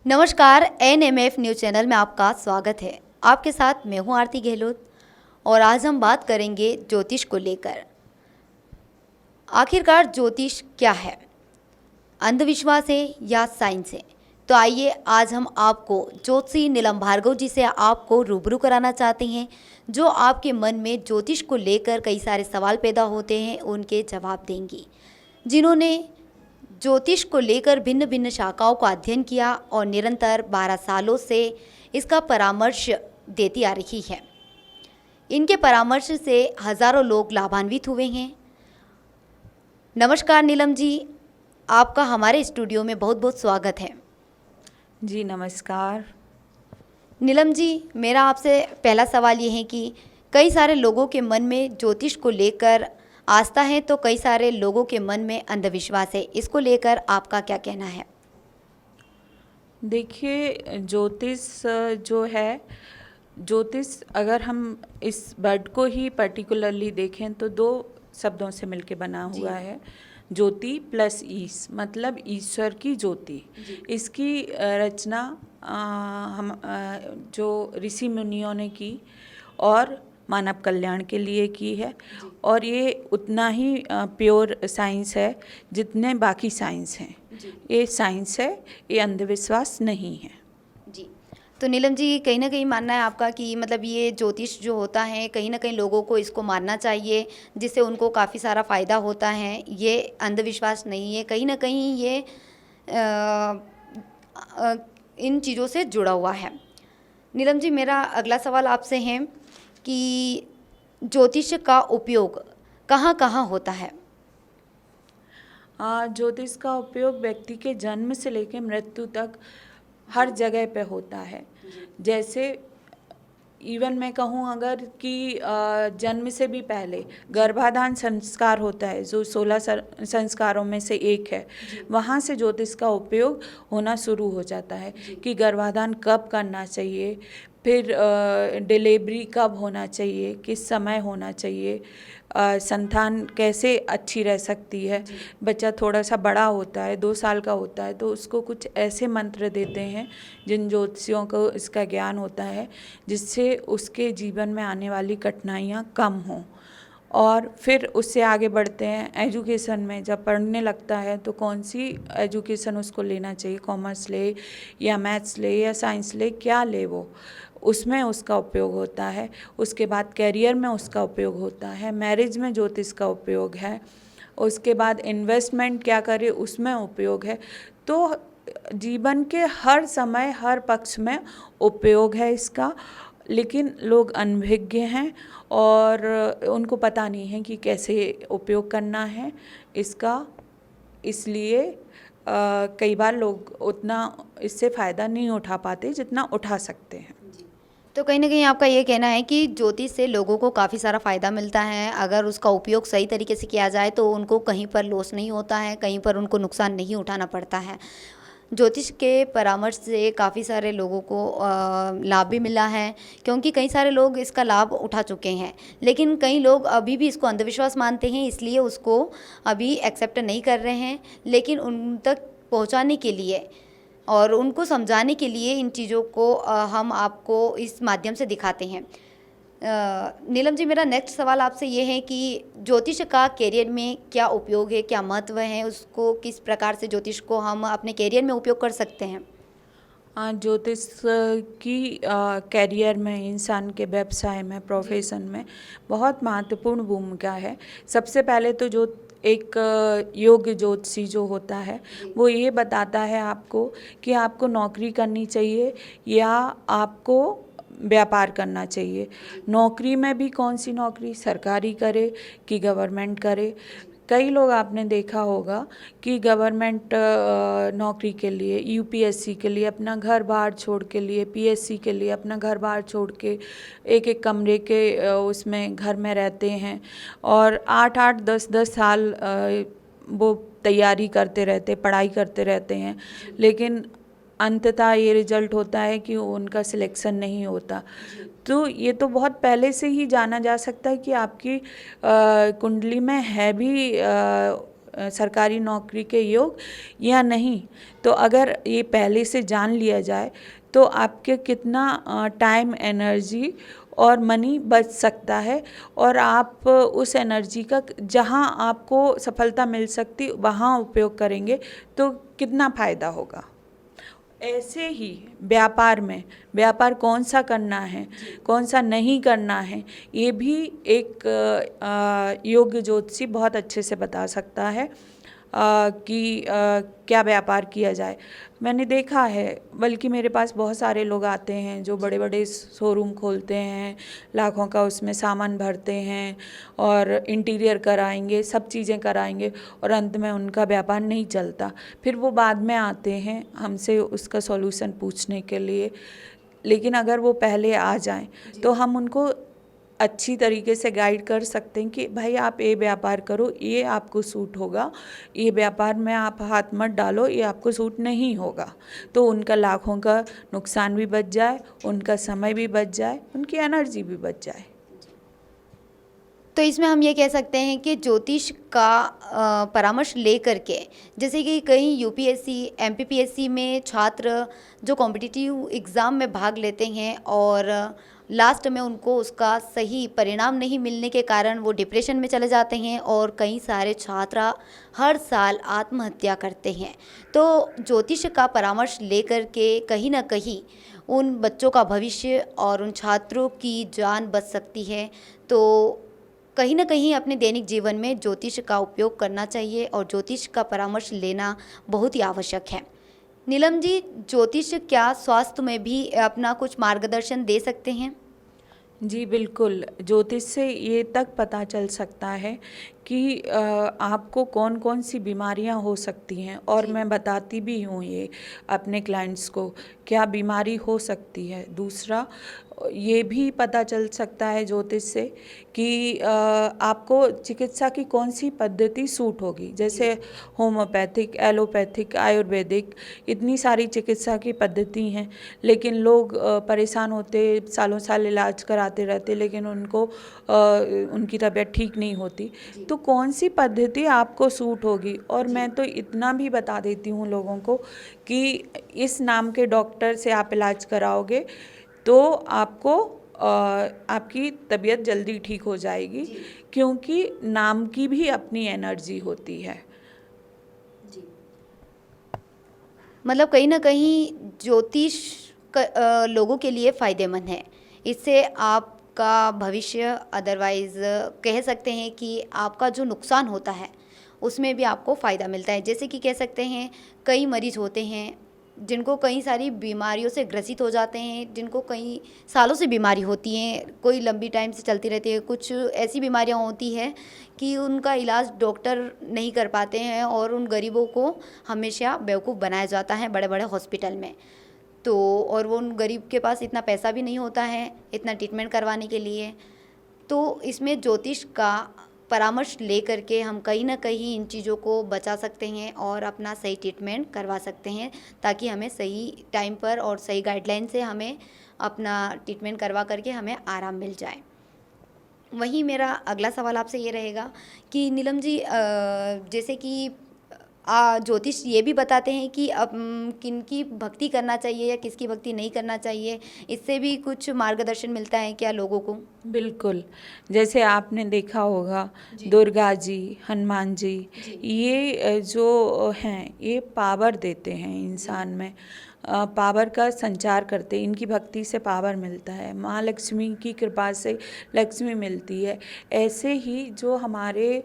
नमस्कार, NMF news channel में आपका स्वागत है। आपके साथ मैं हूं आरती गहलोत और आज हम बात करेंगे ज्योतिष को लेकर। आखिरकार ज्योतिष क्या है? अंधविश्वास है या साइंस है? तो आइए आज हम आपको ज्योतिषी नीलम भार्गव जी से आपको रूबरू कराना चाहते हैं, जो आपके मन में ज्योतिष को लेकर कई सारे सवाल पैदा होते हैं उनके जवाब देंगी। जिन्होंने ज्योतिष को लेकर भिन्न भिन्न शाखाओं का अध्ययन किया और निरंतर 12 सालों से इसका परामर्श देती आ रही है। इनके परामर्श से हजारों लोग लाभान्वित हुए हैं। नमस्कार नीलम जी, आपका हमारे स्टूडियो में बहुत बहुत स्वागत है। जी नमस्कार। नीलम जी, मेरा आपसे पहला सवाल ये है कि कई सारे लोगों के मन में ज्योतिष को लेकर आस्था है तो कई सारे लोगों के मन में अंधविश्वास है। इसको लेकर आपका क्या कहना है? देखिए ज्योतिष जो है, ज्योतिष अगर हम इस वर्ड को ही पर्टिकुलरली देखें तो दो शब्दों से मिलके बना हुआ है, ज्योति प्लस ईश, मतलब ईश्वर की ज्योति। इसकी रचना हम जो ऋषि मुनियों ने की और मानव कल्याण के लिए की है, और ये उतना ही प्योर साइंस है जितने बाकी साइंस हैं। ये साइंस है, ये अंधविश्वास नहीं है। जी, तो नीलम जी, कहीं ना कहीं मानना है आपका कि मतलब ये ज्योतिष जो होता है कहीं ना कहीं लोगों को इसको मानना चाहिए, जिससे उनको काफ़ी सारा फ़ायदा होता है। ये अंधविश्वास नहीं है, कहीं ना कहीं ये इन चीज़ों से जुड़ा हुआ है। नीलम जी, मेरा अगला सवाल आपसे है कि ज्योतिष का उपयोग कहाँ कहाँ होता है? ज्योतिष का उपयोग व्यक्ति के जन्म से लेकर मृत्यु तक हर जगह पे होता है। जैसे इवन मैं कहूँ अगर कि जन्म से भी पहले गर्भाधान संस्कार होता है, जो 16 संस्कारों में से एक है, वहाँ से ज्योतिष का उपयोग होना शुरू हो जाता है कि गर्भाधान कब करना चाहिए, फिर डिलीवरी कब होना चाहिए, किस समय होना चाहिए, संतान कैसे अच्छी रह सकती है। बच्चा थोड़ा सा बड़ा होता है, 2 साल का होता है, तो उसको कुछ ऐसे मंत्र देते हैं जिन ज्योतिषियों को इसका ज्ञान होता है, जिससे उसके जीवन में आने वाली कठिनाइयाँ कम हों। और फिर उससे आगे बढ़ते हैं एजुकेशन में। जब पढ़ने लगता है तो कौन सी एजुकेशन उसको लेना चाहिए, कॉमर्स ले या मैथ्स ले या साइंस ले, क्या ले, वो उसमें उसका उपयोग होता है। उसके बाद कैरियर में उसका उपयोग होता है, मैरिज में ज्योतिष का उपयोग है, उसके बाद इन्वेस्टमेंट क्या करे उसमें उपयोग है। तो जीवन के हर समय हर पक्ष में उपयोग है इसका, लेकिन लोग अनभिज्ञ हैं और उनको पता नहीं है कि कैसे उपयोग करना है इसका। इसलिए कई बार लोग उतना इससे फ़ायदा नहीं उठा पाते जितना उठा सकते हैं। तो कहीं ना कहीं आपका ये कहना है कि ज्योतिष से लोगों को काफ़ी सारा फ़ायदा मिलता है। अगर उसका उपयोग सही तरीके से किया जाए तो उनको कहीं पर लॉस नहीं होता है, कहीं पर उनको नुकसान नहीं उठाना पड़ता है। ज्योतिष के परामर्श से काफ़ी सारे लोगों को लाभ भी मिला है, क्योंकि कई सारे लोग इसका लाभ उठा चुके हैं। लेकिन कई लोग अभी भी इसको अंधविश्वास मानते हैं, इसलिए उसको अभी एक्सेप्ट नहीं कर रहे हैं। लेकिन उन तक पहुंचाने के लिए और उनको समझाने के लिए इन चीज़ों को हम आपको इस माध्यम से दिखाते हैं। नीलम जी, मेरा नेक्स्ट सवाल आपसे ये है कि ज्योतिष का करियर में क्या उपयोग है, क्या महत्व है, उसको किस प्रकार से ज्योतिष को हम अपने करियर में उपयोग कर सकते हैं? ज्योतिष की कैरियर में, इंसान के व्यवसाय में, प्रोफेशन में बहुत महत्वपूर्ण भूमिका है। सबसे पहले तो जो एक योग्य ज्योतिषी जो होता है वो ये बताता है आपको कि आपको नौकरी करनी चाहिए या आपको व्यापार करना चाहिए। नौकरी में भी कौन सी नौकरी, सरकारी करे कि गवर्नमेंट करे। कई लोग आपने देखा होगा कि गवर्नमेंट नौकरी के लिए, यूपीएससी के लिए अपना घर बार छोड़ के लिए, पीएससी के लिए अपना घर बार छोड़ के एक एक कमरे के उसमें घर में रहते हैं और 8-8 10-10 साल वो तैयारी करते रहते, पढ़ाई करते रहते हैं, लेकिन अंततः ये रिजल्ट होता है कि उनका सिलेक्शन नहीं होता। तो ये तो बहुत पहले से ही जाना जा सकता है कि आपकी कुंडली में है भी सरकारी नौकरी के योग या नहीं, तो अगर ये पहले से जान लिया जाए तो आपके कितना टाइम, एनर्जी और मनी बच सकता है, और आप उस एनर्जी का जहाँ आपको सफलता मिल सकती वहाँ उपयोग करेंगे तो कितना फ़ायदा होगा। ऐसे ही व्यापार कौन सा करना है, कौन सा नहीं करना है, ये भी एक योग्य ज्योतिषी बहुत अच्छे से बता सकता है कि क्या व्यापार किया जाए। मैंने देखा है, बल्कि मेरे पास बहुत सारे लोग आते हैं जो बड़े बड़े शोरूम खोलते हैं, लाखों का उसमें सामान भरते हैं और इंटीरियर कराएंगे, सब चीज़ें कराएंगे, और अंत में उनका व्यापार नहीं चलता। फिर वो बाद में आते हैं हमसे उसका सॉल्यूशन पूछने के लिए। लेकिन अगर वो पहले आ जाएं तो हम उनको अच्छी तरीके से गाइड कर सकते हैं कि भाई आप ये व्यापार करो, ये आपको सूट होगा, ये व्यापार में आप हाथ मत डालो, ये आपको सूट नहीं होगा। तो उनका लाखों का नुकसान भी बच जाए, उनका समय भी बच जाए, उनकी एनर्जी भी बच जाए। तो इसमें हम ये कह सकते हैं कि ज्योतिष का परामर्श ले करके, जैसे कि कई यूपीएससी, एमपीपीएससी में छात्र जो कॉम्पिटिटिव एग्ज़ाम में भाग लेते हैं और लास्ट में उनको उसका सही परिणाम नहीं मिलने के कारण वो डिप्रेशन में चले जाते हैं और कई सारे छात्र हर साल आत्महत्या करते हैं। तो ज्योतिष का परामर्श लेकर के कहीं ना कहीं उन बच्चों का भविष्य और उन छात्रों की जान बच सकती है। तो कहीं ना कहीं अपने दैनिक जीवन में ज्योतिष का उपयोग करना चाहिए और ज्योतिष का परामर्श लेना बहुत ही आवश्यक है। नीलम जी, ज्योतिष क्या स्वास्थ्य में भी अपना कुछ मार्गदर्शन दे सकते हैं? जी बिल्कुल, ज्योतिष से ये तक पता चल सकता है कि आपको कौन कौन सी बीमारियां हो सकती हैं, और मैं बताती भी हूँ ये अपने क्लाइंट्स को क्या बीमारी हो सकती है। दूसरा, ये भी पता चल सकता है ज्योतिष से कि आपको चिकित्सा की कौन सी पद्धति सूट होगी। जैसे होम्योपैथिक, एलोपैथिक, आयुर्वेदिक, इतनी सारी चिकित्सा की पद्धति हैं, लेकिन लोग परेशान होते, सालों साल इलाज कराते रहते, लेकिन उनको उनकी तबीयत ठीक नहीं होती। तो कौन सी पद्धति आपको सूट होगी। और मैं तो इतना भी बता देती हूँ लोगों को कि इस नाम के डॉक्टर से आप इलाज कराओगे तो आपको आपकी तबीयत जल्दी ठीक हो जाएगी, क्योंकि नाम की भी अपनी एनर्जी होती है। मतलब कहीं ना कहीं ज्योतिष लोगों के लिए फ़ायदेमंद है। इससे आपका भविष्य, अदरवाइज़ कह सकते हैं कि आपका जो नुकसान होता है उसमें भी आपको फ़ायदा मिलता है। जैसे कि कह सकते हैं कई मरीज़ होते हैं जिनको कई सारी बीमारियों से ग्रसित हो जाते हैं, जिनको कई सालों से बीमारी होती हैं, कोई लंबी टाइम से चलती रहती है। कुछ ऐसी बीमारियां होती हैं कि उनका इलाज डॉक्टर नहीं कर पाते हैं और उन गरीबों को हमेशा बेवकूफ़ बनाया जाता है बड़े बड़े हॉस्पिटल में। तो और वो उन गरीब के पास इतना पैसा भी नहीं होता है इतना ट्रीटमेंट करवाने के लिए। तो इसमें ज्योतिष का परामर्श ले करके हम कहीं ना कहीं इन चीज़ों को बचा सकते हैं और अपना सही ट्रीटमेंट करवा सकते हैं, ताकि हमें सही टाइम पर और सही गाइडलाइन से हमें अपना ट्रीटमेंट करवा करके हमें आराम मिल जाए। वहीं मेरा अगला सवाल आपसे ये रहेगा कि नीलम जी, जैसे कि ज्योतिष ये भी बताते हैं कि अब किनकी भक्ति करना चाहिए या किसकी भक्ति नहीं करना चाहिए, इससे भी कुछ मार्गदर्शन मिलता है क्या लोगों को? बिल्कुल, जैसे आपने देखा होगा दुर्गा जी, हनुमान जी, ये जो हैं ये पावर देते हैं इंसान में, पावर का संचार करते हैं। इनकी भक्ति से पावर मिलता है, माँ लक्ष्मी की कृपा से लक्ष्मी मिलती है। ऐसे ही जो हमारे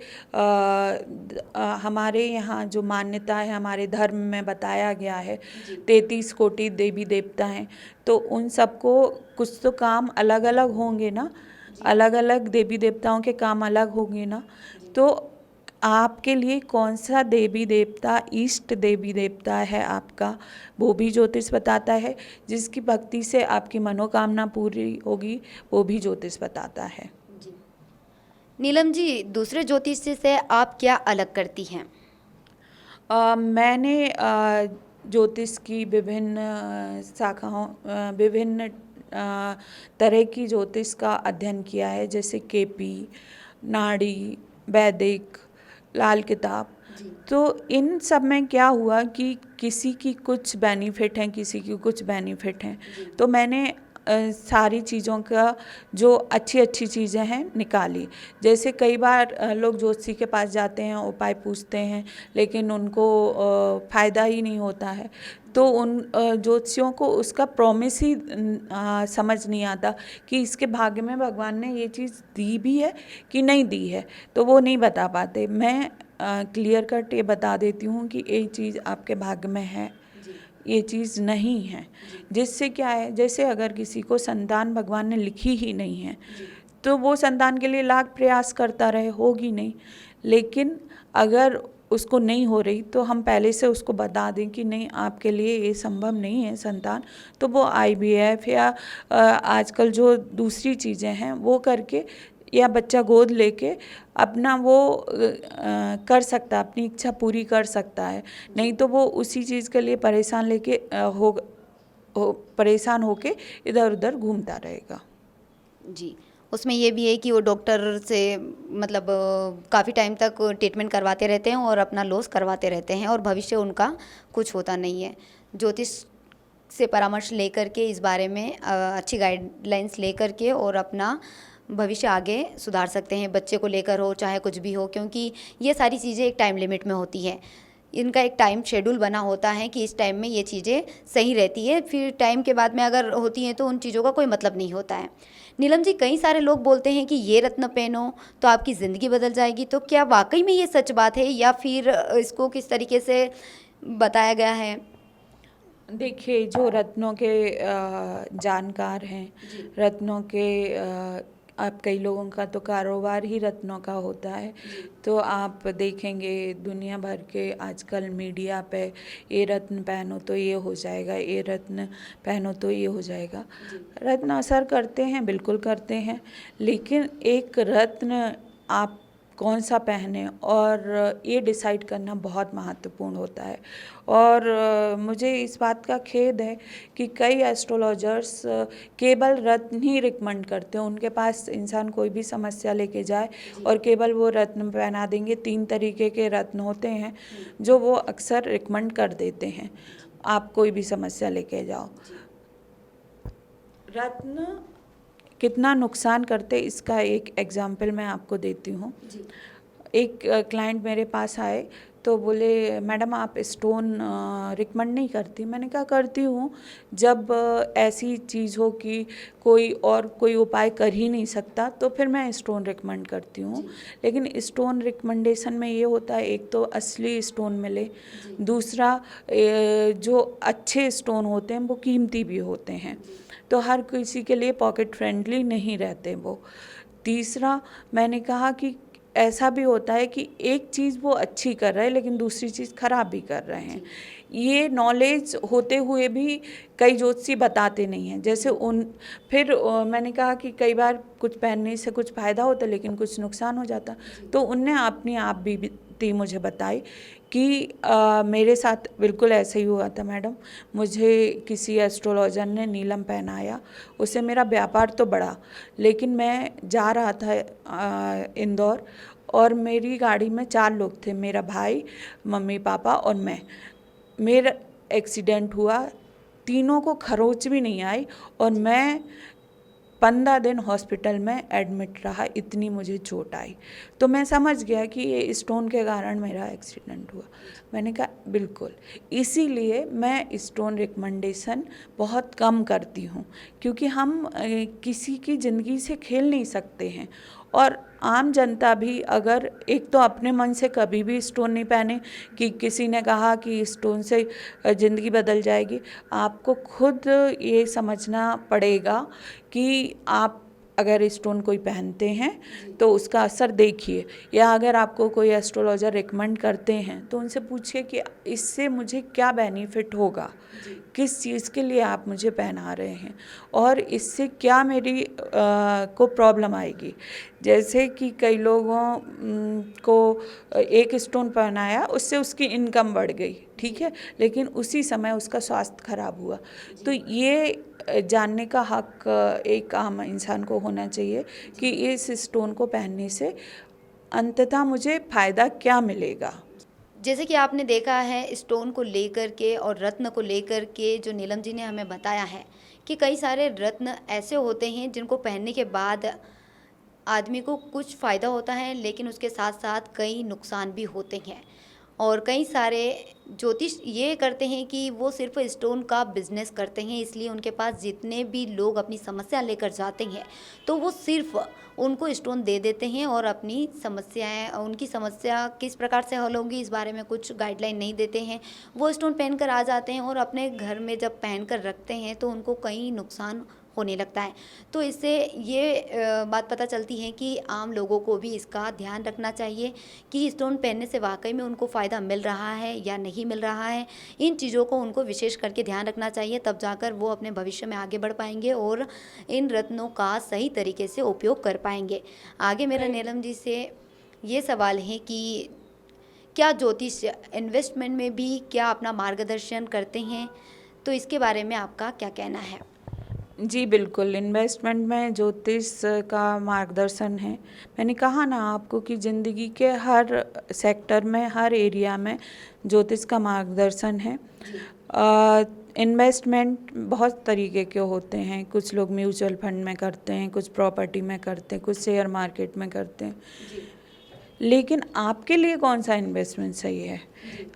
यहाँ जो मान्यता है, हमारे धर्म में बताया गया है, 33 कोटि देवी देवता हैं, तो उन सबको कुछ तो काम अलग अलग होंगे ना, अलग अलग देवी देवताओं के काम अलग होंगे ना। तो आपके लिए कौन सा देवी देवता इष्ट देवी देवता है आपका, वो भी ज्योतिष बताता है। जिसकी भक्ति से आपकी मनोकामना पूरी होगी, वो भी ज्योतिष बताता है। नीलम जी, दूसरे ज्योतिष से आप क्या अलग करती हैं? मैंने ज्योतिष की विभिन्न शाखाओं, विभिन्न तरह की ज्योतिष का अध्ययन किया है, जैसे केपी, नाड़ी, वैदिक, लाल किताब। तो इन सब में क्या हुआ कि किसी की कुछ बेनिफिट हैं, किसी की कुछ बेनिफिट हैं। तो मैंने सारी चीज़ों का जो अच्छी अच्छी चीज़ें हैं निकाली। जैसे कई बार लोग ज्योतिषी के पास जाते हैं, उपाय पूछते हैं, लेकिन उनको फ़ायदा ही नहीं होता है। तो उन ज्योतिषियों को उसका प्रॉमिस ही समझ नहीं आता कि इसके भाग्य में भगवान ने ये चीज़ दी भी है कि नहीं दी है, तो वो नहीं बता पाते। मैं क्लियर कट ये बता देती हूँ कि ये चीज़ आपके भाग्य में है, ये चीज़ नहीं है। जिससे क्या है, जैसे अगर किसी को संतान भगवान ने लिखी ही नहीं है, तो वो संतान के लिए लाख प्रयास करता रहे, होगी नहीं। लेकिन अगर उसको नहीं हो रही, तो हम पहले से उसको बता दें कि नहीं, आपके लिए ये संभव नहीं है संतान, तो वो IVF या आजकल जो दूसरी चीज़ें हैं वो करके या बच्चा गोद लेके अपना वो कर सकता है, अपनी इच्छा पूरी कर सकता है। नहीं तो वो उसी चीज़ के लिए परेशान लेके परेशान होके इधर उधर घूमता रहेगा। जी, उसमें ये भी है कि वो डॉक्टर से मतलब काफ़ी टाइम तक ट्रीटमेंट करवाते रहते हैं और अपना लॉस करवाते रहते हैं और भविष्य उनका कुछ होता नहीं है। ज्योतिष से परामर्श लेकर के इस बारे में अच्छी गाइडलाइंस लेकर के और अपना भविष्य आगे सुधार सकते हैं, बच्चे को लेकर हो चाहे कुछ भी हो, क्योंकि ये सारी चीज़ें एक टाइम लिमिट में होती हैं। इनका एक टाइम शेड्यूल बना होता है कि इस टाइम में ये चीज़ें सही रहती है, फिर टाइम के बाद में अगर होती हैं तो उन चीज़ों का कोई मतलब नहीं होता है। नीलम जी, कई सारे लोग बोलते हैं कि ये रत्न पहनो तो आपकी ज़िंदगी बदल जाएगी, तो क्या वाकई में ये सच बात है या फिर इसको किस तरीके से बताया गया है? देखिए, जो रत्नों के जानकार हैं, रत्नों के आप कई लोगों का तो कारोबार ही रत्नों का होता है। तो आप देखेंगे दुनिया भर के आजकल मीडिया पे, ये रत्न पहनो तो ये हो जाएगा, ये रत्न पहनो तो ये हो जाएगा। रत्न असर करते हैं, बिल्कुल करते हैं, लेकिन एक रत्न आप कौन सा पहने और ये डिसाइड करना बहुत महत्वपूर्ण होता है। और मुझे इस बात का खेद है कि कई एस्ट्रोलॉजर्स केवल रत्न ही रिकमेंड करते हैं। उनके पास इंसान कोई भी समस्या लेके जाए और केवल वो रत्न पहना देंगे। 3 तरीके के रत्न होते हैं जो वो अक्सर रिकमेंड कर देते हैं, आप कोई भी समस्या लेके जाओ। रत्न कितना नुकसान करते, इसका एक एग्जाम्पल मैं आपको देती हूँ। एक क्लाइंट मेरे पास आए तो बोले, मैडम आप स्टोन रिकमेंड नहीं करती? मैंने कहा करती हूँ, जब ऐसी चीज़ हो कि कोई और कोई उपाय कर ही नहीं सकता तो फिर मैं स्टोन रिकमेंड करती हूँ। लेकिन स्टोन रिकमेंडेशन में ये होता है, एक तो असली स्टोन मिले, दूसरा जो अच्छे स्टोन होते हैं वो कीमती भी होते हैं, तो हर किसी के लिए पॉकेट फ्रेंडली नहीं रहते वो। तीसरा, मैंने कहा कि ऐसा भी होता है कि एक चीज़ वो अच्छी कर रहे हैं लेकिन दूसरी चीज़ खराब भी कर रहे हैं। ये नॉलेज होते हुए भी कई ज्योतिषी बताते नहीं हैं। जैसे फिर मैंने कहा कि कई बार कुछ पहनने से कुछ फ़ायदा होता लेकिन कुछ नुकसान हो जाता। तो उनने अपनी आप बीती मुझे बताई कि मेरे साथ बिल्कुल ऐसे ही हुआ था मैडम। मुझे किसी एस्ट्रोलॉजर ने नीलम पहनाया, उससे मेरा व्यापार तो बढ़ा, लेकिन मैं जा रहा था इंदौर और मेरी गाड़ी में 4 लोग थे, मेरा भाई, मम्मी पापा और मैं। मेरा एक्सीडेंट हुआ, तीनों को खरोच भी नहीं आई और मैं 15 दिन हॉस्पिटल में एडमिट रहा, इतनी मुझे चोट आई। तो मैं समझ गया कि ये स्टोन के कारण मेरा एक्सीडेंट हुआ। मैंने कहा बिल्कुल, इसीलिए मैं स्टोन रिकमेंडेशन बहुत कम करती हूँ, क्योंकि हम किसी की ज़िंदगी से खेल नहीं सकते हैं। और आम जनता भी अगर एक तो अपने मन से कभी भी स्टोन नहीं पहने कि किसी ने कहा कि स्टोन से ज़िंदगी बदल जाएगी। आपको खुद ये समझना पड़ेगा कि आप अगर स्टोन कोई पहनते हैं तो उसका असर देखिए, या अगर आपको कोई एस्ट्रोलॉजर रिकमेंड करते हैं तो उनसे पूछिए कि इससे मुझे क्या बेनिफिट होगा, किस चीज़ के लिए आप मुझे पहना रहे हैं और इससे क्या मेरी को प्रॉब्लम आएगी। जैसे कि कई लोगों को एक स्टोन पहनाया, उससे उसकी इनकम बढ़ गई, ठीक है, लेकिन उसी समय उसका स्वास्थ्य खराब हुआ। तो ये जानने का हक एक आम इंसान को होना चाहिए कि इस स्टोन को पहनने से अंततः मुझे फ़ायदा क्या मिलेगा। जैसे कि आपने देखा है स्टोन को लेकर के और रत्न को लेकर के जो नीलम जी ने हमें बताया है कि कई सारे रत्न ऐसे होते हैं जिनको पहनने के बाद आदमी को कुछ फ़ायदा होता है, लेकिन उसके साथ साथ कई नुकसान भी होते हैं। और कई सारे ज्योतिष ये करते हैं कि वो सिर्फ स्टोन का बिजनेस करते हैं, इसलिए उनके पास जितने भी लोग अपनी समस्या लेकर जाते हैं तो वो सिर्फ उनको स्टोन दे देते हैं और अपनी समस्याएं, उनकी समस्या किस प्रकार से हल होगी इस बारे में कुछ गाइडलाइन नहीं देते हैं। वो स्टोन पहनकर आ जाते हैं और अपने घर में जब पहनकर रखते हैं तो उनको कई नुकसान होने लगता है। तो इससे ये बात पता चलती है कि आम लोगों को भी इसका ध्यान रखना चाहिए कि स्टोन पहनने से वाकई में उनको फ़ायदा मिल रहा है या नहीं मिल रहा है। इन चीज़ों को उनको विशेष करके ध्यान रखना चाहिए, तब जाकर वो अपने भविष्य में आगे बढ़ पाएंगे और इन रत्नों का सही तरीके से उपयोग कर पाएंगे। आगे मेरा नीलम जी से ये सवाल है कि क्या ज्योतिष इन्वेस्टमेंट में भी क्या अपना मार्गदर्शन करते हैं? तो इसके बारे में आपका क्या कहना है? जी बिल्कुल, इन्वेस्टमेंट में ज्योतिष का मार्गदर्शन है। मैंने कहा ना आपको कि ज़िंदगी के हर सेक्टर में, हर एरिया में ज्योतिष का मार्गदर्शन है। इन्वेस्टमेंट बहुत तरीके के होते हैं। कुछ लोग म्यूचुअल फंड में करते हैं, कुछ प्रॉपर्टी में करते हैं, कुछ शेयर मार्केट में करते हैं। लेकिन आपके लिए कौन सा इन्वेस्टमेंट सही है?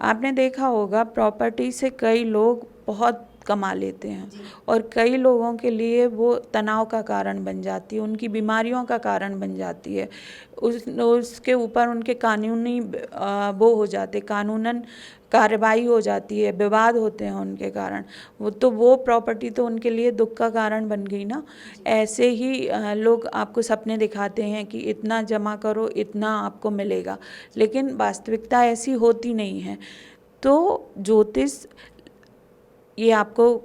आपने देखा होगा प्रॉपर्टी से कई लोग बहुत कमा लेते हैं और कई लोगों के लिए वो तनाव का कारण बन जाती है, उनकी बीमारियों का कारण बन जाती है। उसके ऊपर उनके कानूनी वो हो जाते, कानूनन कार्रवाई हो जाती है, विवाद होते हैं उनके कारण। वो प्रॉपर्टी तो उनके लिए दुख का कारण बन गई ना। ऐसे ही लोग आपको सपने दिखाते हैं कि इतना जमा करो, इतना आपको मिलेगा, लेकिन वास्तविकता ऐसी होती नहीं है। तो ज्योतिष ये आपको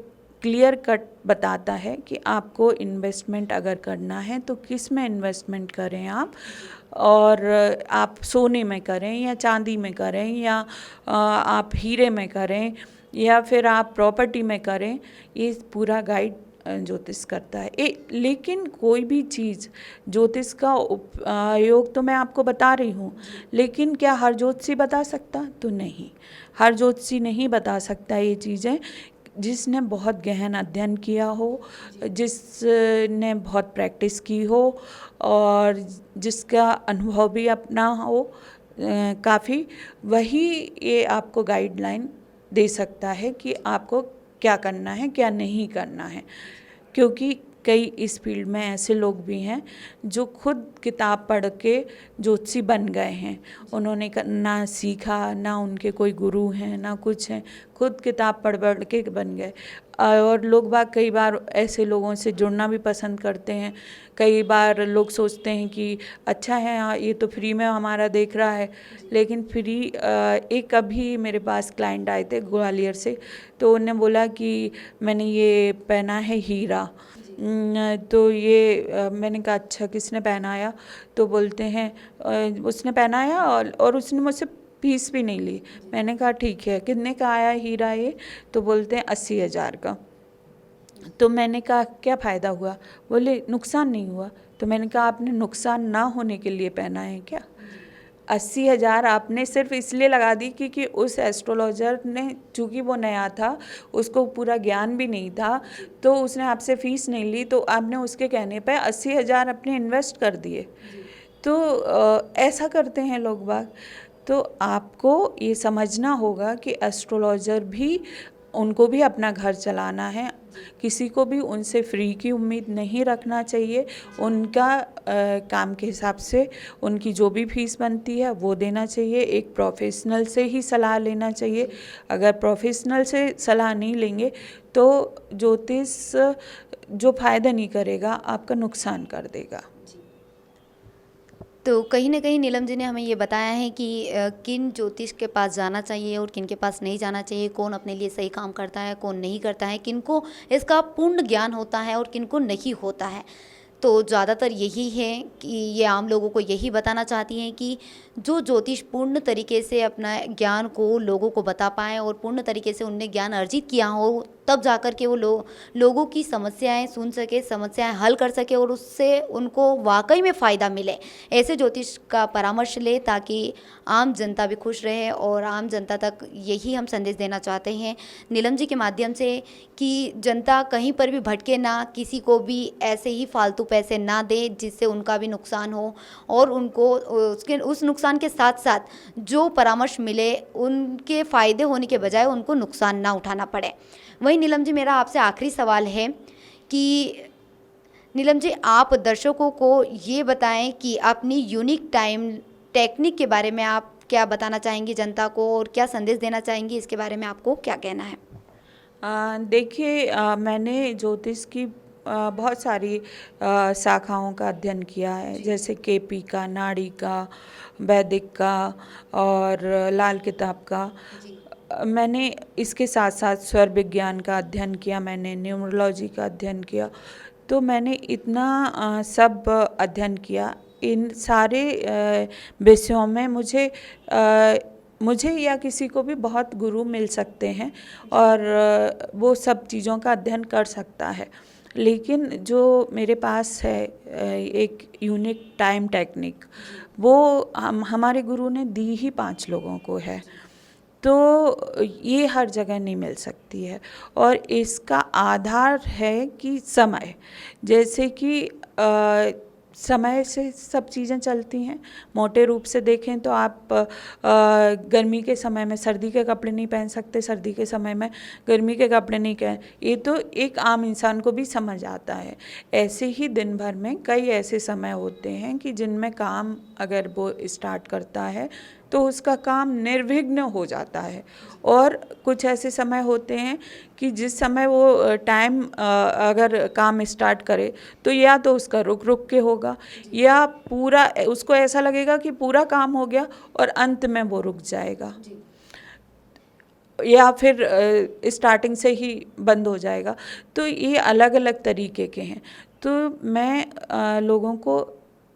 क्लियर कट बताता है कि आपको इन्वेस्टमेंट अगर करना है तो किस में इन्वेस्टमेंट करें आप, और आप सोने में करें या चांदी में करें या आप हीरे में करें या फिर आप प्रॉपर्टी में करें, ये पूरा गाइड ज्योतिष करता है। लेकिन कोई भी चीज़ ज्योतिष का उपयोग तो मैं आपको बता रही हूँ, लेकिन क्या हर ज्योतिषी बता सकता? तो नहीं, हर ज्योतिषी नहीं बता सकता ये चीज़ें। जिसने बहुत गहन अध्ययन किया हो, जिसने बहुत प्रैक्टिस की हो और जिसका अनुभव भी अपना हो काफ़ी, वही ये आपको गाइडलाइन दे सकता है कि आपको क्या करना है, क्या नहीं करना है। क्योंकि कई इस फील्ड में ऐसे लोग भी हैं जो खुद किताब पढ़ के ज्योतिषी बन गए हैं। उन्होंने ना सीखा, ना उनके कोई गुरु हैं, ना कुछ हैं, खुद किताब पढ़ पढ़ के बन गए। और लोग बाग कई बार ऐसे लोगों से जुड़ना भी पसंद करते हैं। कई बार लोग सोचते हैं कि अच्छा है, ये तो फ्री में हमारा देख रहा है, लेकिन फ्री एक अभी मेरे पास क्लाइंट आए थे ग्वालियर से, तो उन्होंने बोला कि मैंने ये पहना है हीरा। तो ये मैंने कहा अच्छा किसने पहनाया? तो बोलते हैं उसने पहनाया और उसने मुझसे फीस भी नहीं ली। मैंने कहा ठीक है, कितने का आया हीरा ये? तो बोलते हैं 80,000 का। तो मैंने कहा क्या फ़ायदा हुआ? बोले नुकसान नहीं हुआ। तो मैंने कहा आपने नुकसान ना होने के लिए पहना है क्या? 80,000 आपने सिर्फ इसलिए लगा दी क्योंकि उस एस्ट्रोलॉजर ने, चूँकि वो नया था, उसको पूरा ज्ञान भी नहीं था, तो उसने आपसे फ़ीस नहीं ली, तो आपने उसके कहने पे 80,000 अपने इन्वेस्ट कर दिए। तो ऐसा करते हैं लोग बाग। तो आपको ये समझना होगा कि एस्ट्रोलॉजर भी, उनको भी अपना घर चलाना है, किसी को भी उनसे फ्री की उम्मीद नहीं रखना चाहिए। उनका काम के हिसाब से उनकी जो भी फीस बनती है वो देना चाहिए। एक प्रोफेशनल से ही सलाह लेना चाहिए। अगर प्रोफेशनल से सलाह नहीं लेंगे तो ज्योतिष जो फ़ायदा नहीं करेगा, आपका नुकसान कर देगा। तो कहीं न कहीं नीलम जी ने हमें ये बताया है कि किन ज्योतिष के पास जाना चाहिए और किन के पास नहीं जाना चाहिए, कौन अपने लिए सही काम करता है, कौन नहीं करता है, किनको इसका पूर्ण ज्ञान होता है और किनको नहीं होता है। तो ज़्यादातर यही है कि ये आम लोगों को यही बताना चाहती हैं कि जो ज्योतिष पूर्ण तरीके से अपना ज्ञान को लोगों को बता पाएँ और पूर्ण तरीके से उनने ज्ञान अर्जित किया हो, तब जाकर के वो लोगों की समस्याएं सुन सके, समस्याएं हल कर सके और उससे उनको वाकई में फ़ायदा मिले। ऐसे ज्योतिष का परामर्श ले ताकि आम जनता भी खुश रहे, और आम जनता तक यही हम संदेश देना चाहते हैं नीलम जी के माध्यम से कि जनता कहीं पर भी भटके ना, किसी को भी ऐसे ही फालतू पैसे ना दे जिससे उनका भी नुकसान हो, और उनको उस नुकसान के साथ साथ जो परामर्श मिले उनके फ़ायदे होने के बजाय उनको नुकसान ना उठाना पड़े। वहीं नीलम जी, मेरा आपसे आखिरी सवाल है कि नीलम जी, आप दर्शकों को ये बताएं कि अपनी यूनिक टाइम टेक्निक के बारे में आप क्या बताना चाहेंगी जनता को, और क्या संदेश देना चाहेंगी, इसके बारे में आपको क्या कहना है? देखिए, मैंने ज्योतिष की बहुत सारी शाखाओं का अध्ययन किया है, जैसे केपी का, नाड़ी का, वैदिक का और लाल किताब का। मैंने इसके साथ साथ स्वर विज्ञान का अध्ययन किया, मैंने न्यूमरोलॉजी का अध्ययन किया। तो मैंने इतना सब अध्ययन किया। इन सारे विषयों में मुझे या किसी को भी बहुत गुरु मिल सकते हैं और वो सब चीज़ों का अध्ययन कर सकता है। लेकिन जो मेरे पास है एक यूनिक टाइम टेक्निक, वो हमारे गुरु ने दी ही 5 लोगों को है, तो ये हर जगह नहीं मिल सकती है। और इसका आधार है कि समय, जैसे कि समय से सब चीज़ें चलती हैं। मोटे रूप से देखें तो आप गर्मी के समय में सर्दी के कपड़े नहीं पहन सकते, सर्दी के समय में गर्मी के कपड़े नहीं पहन, ये तो एक आम इंसान को भी समझ आता है। ऐसे ही दिन भर में कई ऐसे समय होते हैं कि जिनमें काम अगर वो स्टार्ट करता है तो उसका काम निर्विघ्न हो जाता है, और कुछ ऐसे समय होते हैं कि जिस समय वो टाइम अगर काम स्टार्ट करे तो या तो उसका रुक रुक के होगा, या पूरा उसको ऐसा लगेगा कि पूरा काम हो गया और अंत में वो रुक जाएगा, या फिर स्टार्टिंग से ही बंद हो जाएगा। तो ये अलग अलग तरीके के हैं। तो मैं लोगों को,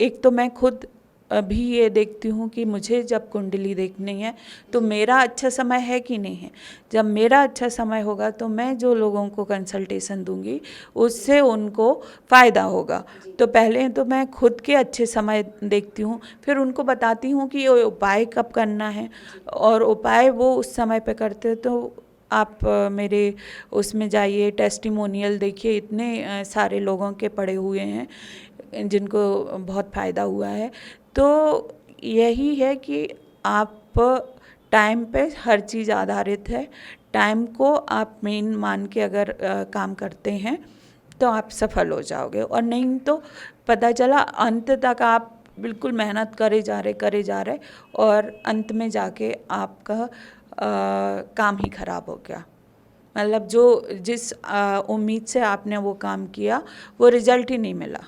एक तो मैं खुद भी ये देखती हूँ कि मुझे जब कुंडली देखनी है तो मेरा अच्छा समय है कि नहीं है। जब मेरा अच्छा समय होगा तो मैं जो लोगों को कंसल्टेशन दूंगी उससे उनको फ़ायदा होगा। तो पहले तो मैं खुद के अच्छे समय देखती हूँ, फिर उनको बताती हूँ कि ये उपाय कब करना है, और उपाय वो उस समय पे करते हैं। तो आप मेरे उसमें जाइए, टेस्टिमोनियल देखिए, इतने सारे लोगों के पड़े हुए हैं जिनको बहुत फ़ायदा हुआ है। तो यही है कि आप टाइम पे हर चीज़ आधारित है। टाइम को आप मेन मान के अगर काम करते हैं तो आप सफल हो जाओगे, और नहीं तो पता चला अंत तक आप बिल्कुल मेहनत करे जा रहे और अंत में जाके आपका काम ही खराब हो गया। मतलब जिस उम्मीद से आपने वो काम किया वो रिजल्ट ही नहीं मिला।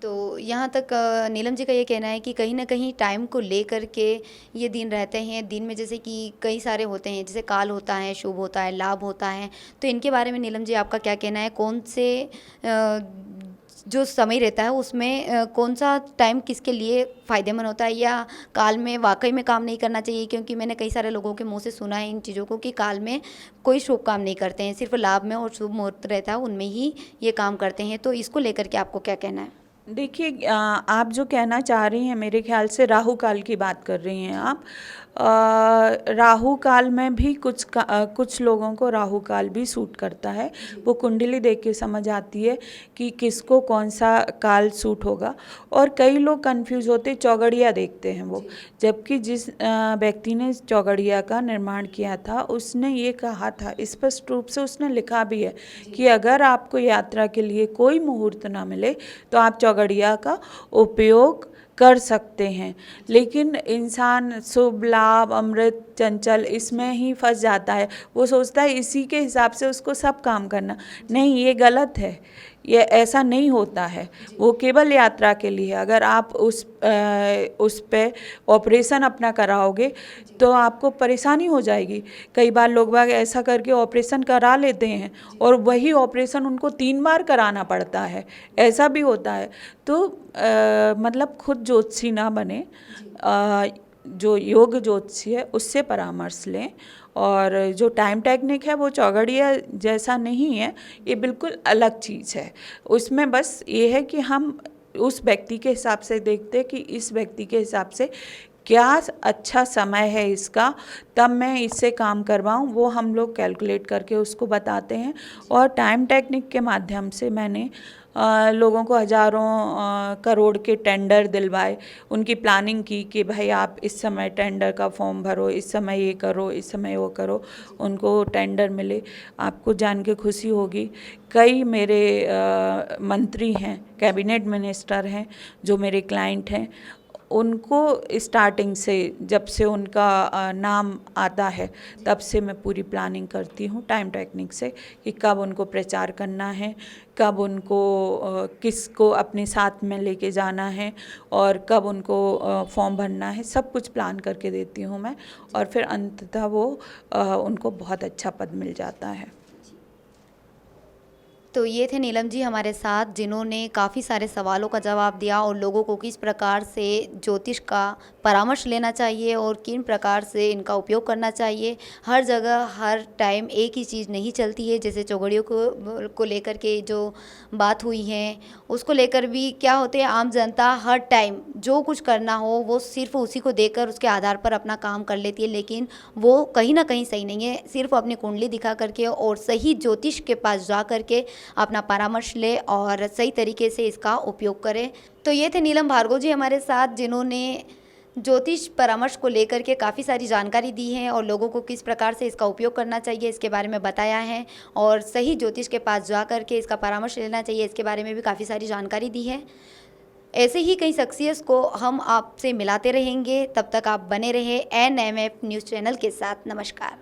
तो यहाँ तक नीलम जी का ये कहना है कि कहीं ना कहीं टाइम को लेकर के ये दिन रहते हैं। दिन में जैसे कि कई सारे होते हैं, जैसे काल होता है, शुभ होता है, लाभ होता है। तो इनके बारे में नीलम जी आपका क्या कहना है? कौन से जो समय रहता है उसमें कौन सा टाइम किसके लिए फ़ायदेमंद होता है, या काल में वाकई में काम नहीं करना चाहिए? क्योंकि मैंने कई सारे लोगों के मुंह से सुना है इन चीज़ों को कि काल में कोई शुभ काम नहीं करते हैं, सिर्फ लाभ में और शुभ मुहूर्त रहता है उनमें ही ये काम करते हैं। तो इसको लेकर के आपको क्या कहना है? देखिए, आप जो कहना चाह रही हैं, मेरे ख्याल से राहु काल की बात कर रही हैं आप। राहु काल में भी कुछ लोगों को राहु काल भी सूट करता है। वो कुंडली देख के समझ आती है कि किसको कौन सा काल सूट होगा। और कई लोग कंफ्यूज होते, चौगड़िया देखते हैं वो, जबकि जिस व्यक्ति ने चौगड़िया का निर्माण किया था उसने ये कहा था, स्पष्ट रूप से उसने लिखा भी है कि अगर आपको यात्रा के लिए कोई मुहूर्त ना मिले तो आप चौगड़िया का उपयोग कर सकते हैं। लेकिन इंसान शुभ, लाभ, अमृत, चंचल इसमें ही फंस जाता है। वो सोचता है इसी के हिसाब से उसको सब काम करना। नहीं, ये गलत है। ये ऐसा नहीं होता है, वो केवल यात्रा के लिए। अगर आप उस पे ऑपरेशन अपना कराओगे तो आपको परेशानी हो जाएगी। कई बार लोग बाग ऐसा करके ऑपरेशन करा लेते हैं और वही ऑपरेशन उनको 3 बार कराना पड़ता है, ऐसा भी होता है। तो मतलब खुद ज्योतिषी ना बने, जो योग ज्योतिषी है उससे परामर्श लें। और जो टाइम टेक्निक है वो चौघड़िया जैसा नहीं है, ये बिल्कुल अलग चीज़ है। उसमें बस ये है कि हम उस व्यक्ति के हिसाब से देखते हैं कि इस व्यक्ति के हिसाब से क्या अच्छा समय है इसका, तब मैं इससे काम करवाऊँ, वो हम लोग कैलकुलेट करके उसको बताते हैं। और टाइम टेक्निक के माध्यम से मैंने लोगों को हज़ारों करोड़ के टेंडर दिलवाए, उनकी प्लानिंग की कि भाई आप इस समय टेंडर का फॉर्म भरो, इस समय ये करो, इस समय वो करो, उनको टेंडर मिले। आपको जान के खुशी होगी, कई मेरे मंत्री हैं, कैबिनेट मिनिस्टर हैं, जो मेरे क्लाइंट हैं, उनको स्टार्टिंग से जब से उनका नाम आता है तब से मैं पूरी प्लानिंग करती हूँ टाइम टेक्निक से कि कब उनको प्रचार करना है, कब उनको किसको अपने साथ में लेके जाना है और कब उनको फॉर्म भरना है, सब कुछ प्लान करके देती हूँ मैं। और फिर अंततः वो उनको बहुत अच्छा पद मिल जाता है। तो ये थे नीलम जी हमारे साथ, जिन्होंने काफ़ी सारे सवालों का जवाब दिया और लोगों को किस प्रकार से ज्योतिष का परामर्श लेना चाहिए और किन प्रकार से इनका उपयोग करना चाहिए। हर जगह हर टाइम एक ही चीज़ नहीं चलती है, जैसे चौघड़ियों को लेकर के जो बात हुई है उसको लेकर भी क्या होते हैं, आम जनता हर टाइम जो कुछ करना हो वो सिर्फ उसी को देखकर उसके आधार पर अपना काम कर लेती है, लेकिन वो कहीं ना कहीं सही नहीं है। सिर्फ अपनी कुंडली दिखा करके और सही ज्योतिष के पास जा करके अपना परामर्श ले और सही तरीके से इसका उपयोग करें। तो ये थे नीलम भार्गव जी हमारे साथ, जिन्होंने ज्योतिष परामर्श को लेकर के काफ़ी सारी जानकारी दी है और लोगों को किस प्रकार से इसका उपयोग करना चाहिए इसके बारे में बताया है, और सही ज्योतिष के पास जा कर के इसका परामर्श लेना चाहिए इसके बारे में भी काफ़ी सारी जानकारी दी है। ऐसे ही कई शख्सियत को हम आपसे मिलाते रहेंगे, तब तक आप बने रहे NMF न्यूज़ चैनल के साथ। नमस्कार।